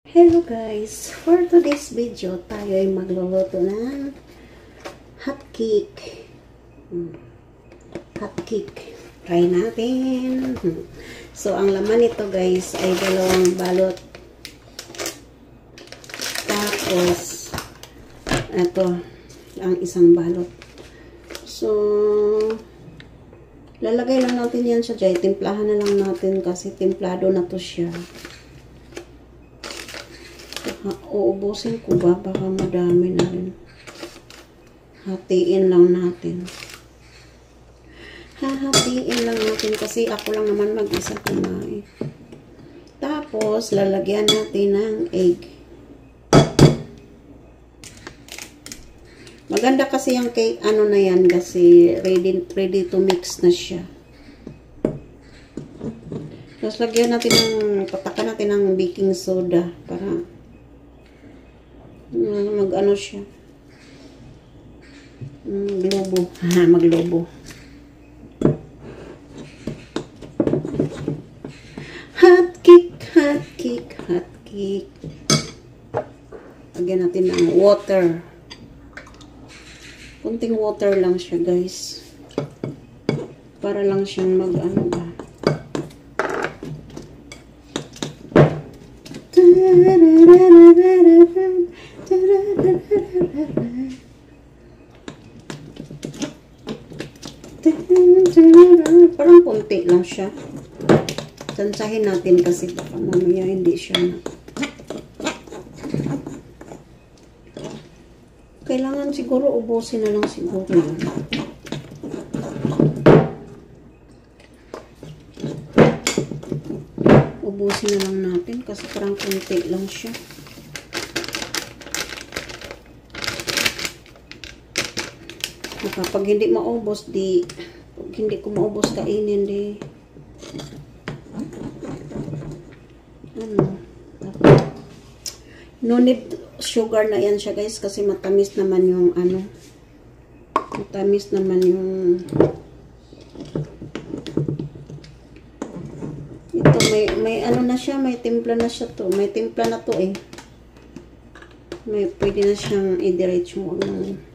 Hello guys! For today's video, tayo ay magluluto ng hot cake. Hot cake. Try natin. So, ang laman nito guys ay dalawang balot. Tapos, ito, ang isang balot. So, lalagay lang natin yan siya dyan. Timplahan na lang natin kasi timplado na to siya. Uubusin ko ba? Baka madami na rin. Hatiin lang natin. Hahatiin lang natin kasi ako lang naman mag-isa kumain. Tapos, lalagyan natin ng egg. Maganda kasi yung cake, ano na yan kasi ready to mix na siya. Tapos, lagyan natin patakan natin ng baking soda para mag-ano siya. Globo. Maglobo. Hot cake, hot cake, hot cake. Lagyan natin ng water. Kunting water lang siya, guys. Para lang siyang mag-ano ba. Parang konti lang siya. Tansahin natin kasi baka mamaya hindi siya na. Kailangan siguro ubusin na lang siguro yun. Ubusin na lang natin kasi parang konti lang siya. Kapag hindi maubos, pag hindi ko maubos kainin, no need sugar na yan siya guys, kasi matamis naman yung matamis naman yung ito, may ano na siya, may timpla na siya to, may timpla na to pwede na siyang i-diretso mo ng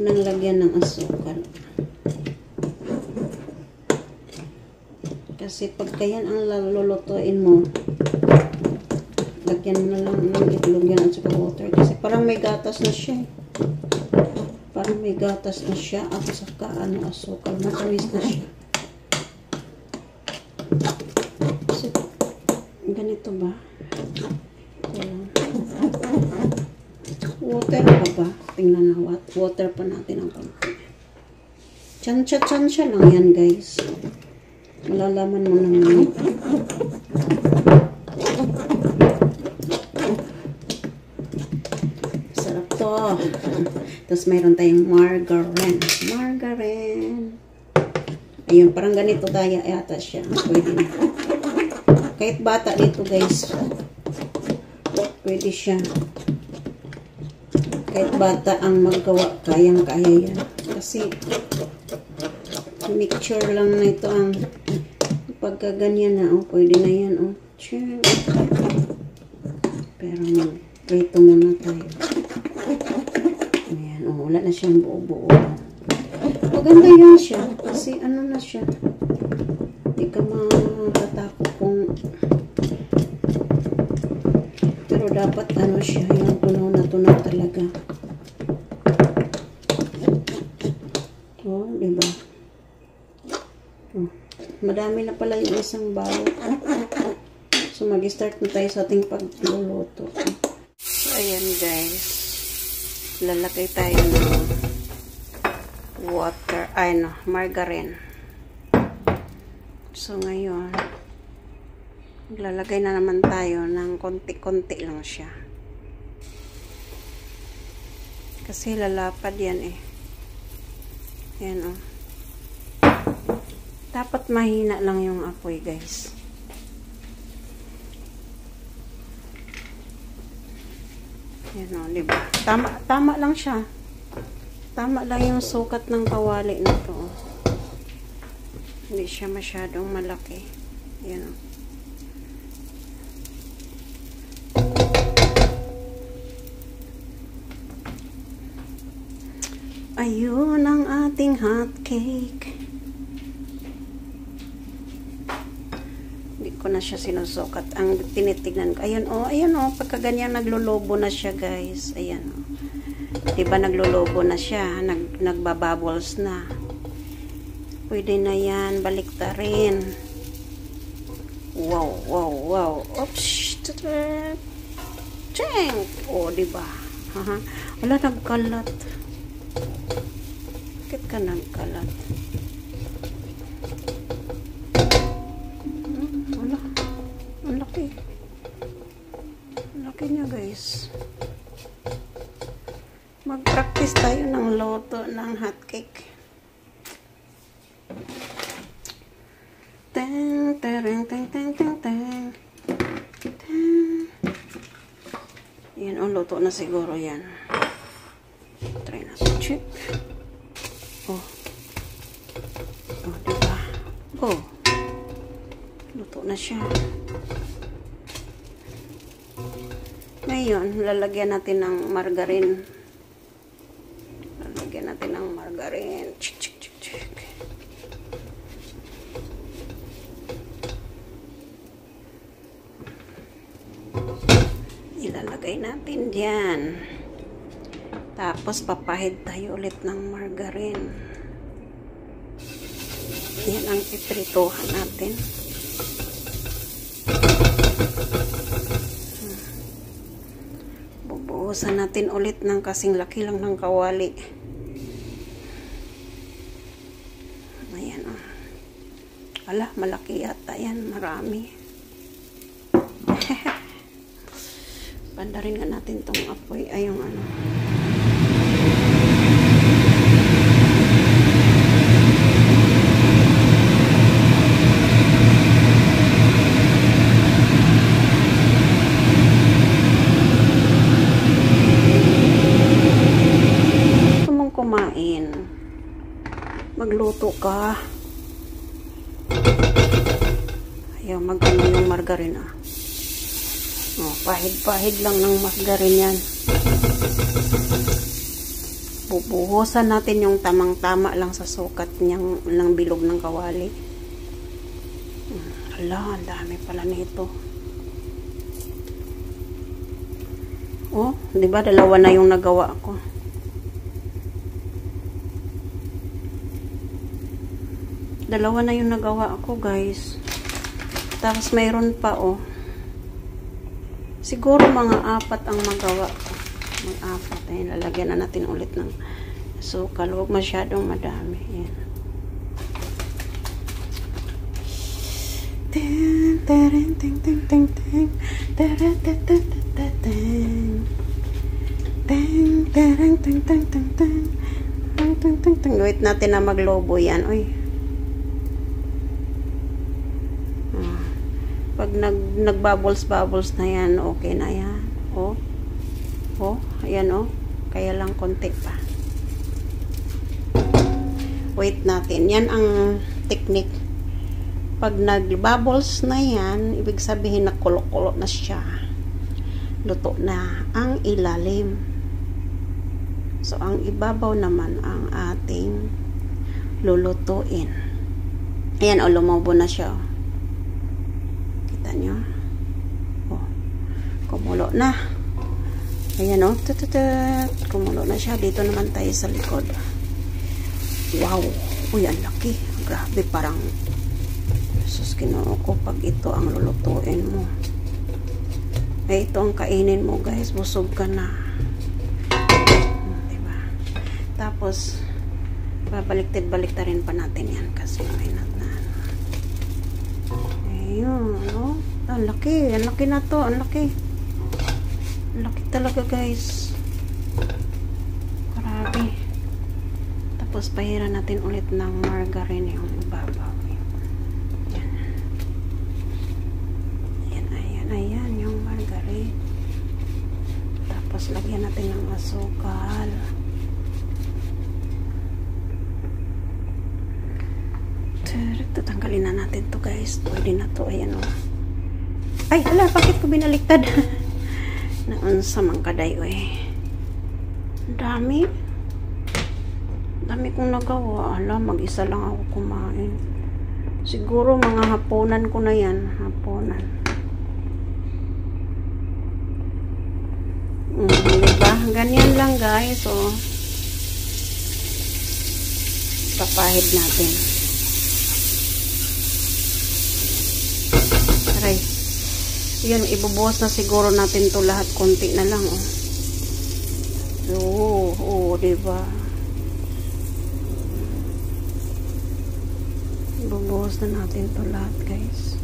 nang lagyan ng asukal. Kasi pagka yan ang lulutuin mo, lagyan mo na lang ng itlog yan at saka water. Kasi parang may gatas na siya. Parang may gatas na siya at saka asukal. Matamis na siya. Kasi, ganito ba? Water pa ba? Tingnan na water pa natin ang konti. Tsansya lang yan guys. Malalaman mo naman. Sarap to. Tapos mayroon tayong margarine. Ayun, parang ganito tayo yata siya. Pwede na. Kahit bata dito guys. Pwede siya. Kahit bata ang maggawa, kayang-kaya yan. Kasi, mixture lang na ito ang pagkaganyan na, pwede na yan, Pero, prito muna tayo. Ayan, wala na siyang buo-buo. Maganda yan siya, kasi ano na siya. Hindi ka matatakot kung dapat siya, yung tunaw na talaga. Diba? Madami na pala yung isang balot. So, mag-start na tayo sa ating pagluluto. So, ayan guys. Lalagay tayo ng water, margarine. So, ngayon, maglalagay na naman tayo ng konti-konti lang siya. Kasi lalapad yan Yan Dapat mahina lang yung apoy guys. Yan diba? Tama lang siya. Tama lang yung sukat ng kawali na to. Hindi siya masyadong malaki. Ayan o. Ayun ang ating hot cake. Hindi ko na siya sinusukat. Ang tinitignan ko. Ayan o, pagka ganyan naglulubo na siya, guys. Ayan o. Diba naglulubo na siya? Nagbabubbles na. Pwede na yan. Baliktarin. Wow, wow, wow. Oops. Cheng! O, diba? Wala, nagkalat. Bakit ka nagkalat? Wala. Ang laki. Ang laki niya, guys. Mag-practice tayo ng loto ng hotcake. Teng, tereng, teng, teng, teng, teng. Yan, luto na siguro yan. Try na sa chip. Oh, diba? Oh, luto na siya. Ngayon, lalagyan natin ng margarine. Lalagyan natin ng margarine. Chik, chik, chik, chik. Ilalagay natin dyan. Tapos, papahid tayo ulit ng margarine. Yan ang iprituhan natin. Bubuhusan natin ulit ng kasing laki lang ng kawali. Ayan o. Ala, malaki yata yan. Marami. Pandarin nga natin tong apoy. Ay, yung ano. Magluto ka. Ayaw magano yung margarine ah. Oh, pahid-pahid lang ng margarine yan. Bubuhusan natin yung tamang-tama lang sa sukat niyang ng bilog ng kawali. Hala, ang dami pala nito. Oh, di ba dalawa na yung nagawa ko. Dalawa na yung nagawa ako, guys. Tapos mayroon pa, oh. Siguro mga 4 ang magawa ko. Mga 4. Ayan, lalagyan na natin ulit ng sukal. Huwag masyadong madami. Ayan. Ting, ting, ting, ting, ting, ting. Ting, ting, ting, ting, ting. Wait natin na maglobo yan. Uy. Pag nagbubbles na yan, okay na yan. Oh. Oh, ayan oh. Kaya lang konti pa. Wait natin. Yan ang technique. Pag nagbubbles na yan, ibig sabihin na kulo-kulo na siya. Luto na ang ilalim. So, ang ibabaw naman ang ating lulutuin. Ayan, oh, lumobo na siya. Kita nyo? Oh, kumulo na. Ayan, oh. Kumulo na siya. Dito naman tayo sa likod. Wow! Uy, ang laki. Grabe, parang sus, kinoo ko pag ito ang lulutuin mo. Eh, ito ang kainin mo, guys. Busog ka na. Diba? Tapos, babaliktad-baliktarin pa natin yan kasi may na. Ayun, no? Ang laki. Ang laki na to. Ang laki. Ang laki talaga, guys. Grabe. Tapos, pahiran natin ulit ng margarine yung ibabaw. Ayan. Ayan, ayan, ayan yung margarine. Tapos, lagyan natin ng asukal. guys. Pwede na to. Ayan o. Ay, hala, bakit ko binaliktad? Naunsa man kaday eh. Dami. Dami kong nagawa. Ala, mag-isa lang ako kumain. Siguro mga hapunan ko na yan. Hapunan. Diba? Ganyan lang guys. So, papahid natin. Aray. Yan, ibubuhos na siguro natin to lahat. Konti na lang, oh. Oo, diba? Ibubuhos na natin to lahat, guys.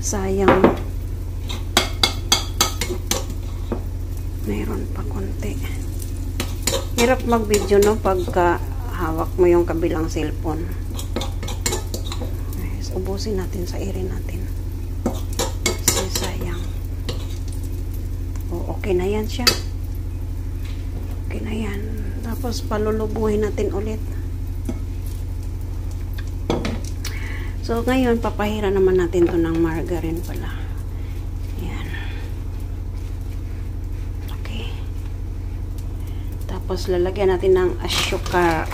Sayang. Mayroon pa konti. Hirap mag-video, no? Pagka hawak mo yung kabilang cellphone. Ubusin natin sa ere natin. Kasi sayang. O, okay na yan siya. Okay na yan. Tapos palulubuhin natin ulit. So, ngayon, papahira naman natin to ng margarine pala. Yan. Okay. Tapos, lalagyan natin ng asukar.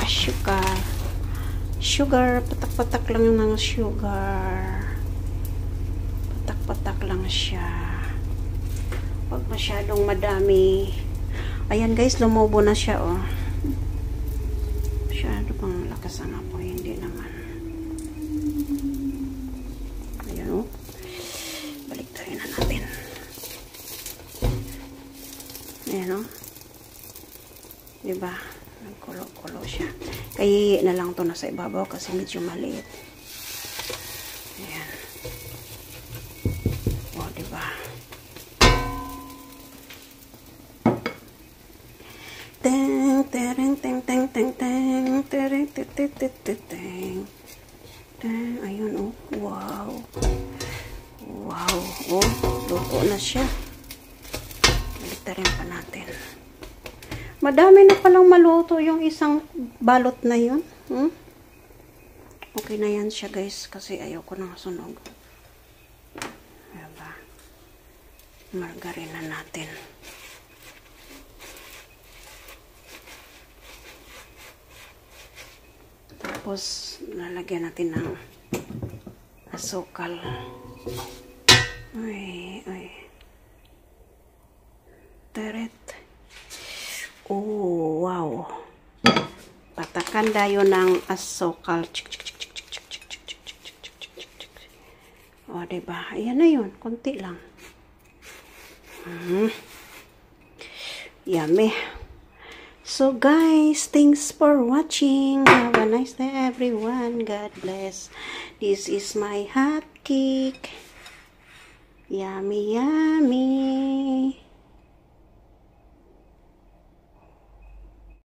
Sugar, patak-patak lang yung ng sugar. Patak-patak lang siya. Pag masyadong madami. Ayan guys, lumubo na siya, oh. Masyado pang lakas ang apoy, hindi naman. Ayan, oh. Balik tayo na natin. Ayan, oh. Diba? Nagkulo-kulo siya. Kaya na lang to nasa ibabaw kasi medyo maliit. Ayan. O, diba? Teng, tereng, teng, teng, teng, teng, tereng, teng, teng, teng, teng, teng. Teng, ayun, oh. Wow. Wow. Oh, luto na siya. Baliktarin pa natin. Madami na palang maluto yung isang balot na yun. Okay na yan siya guys kasi ayoko nang sunog. Diba? Margarine na natin. Tapos lalagyan natin ng asukal. Ay. Teret. Oh, wow. Patakan tayo ng asukal. O, diba? Ayan na yun. Konti lang. Yummy. So, guys, thanks for watching. Have a nice day, everyone. God bless. This is my hot cake. Yummy, yummy.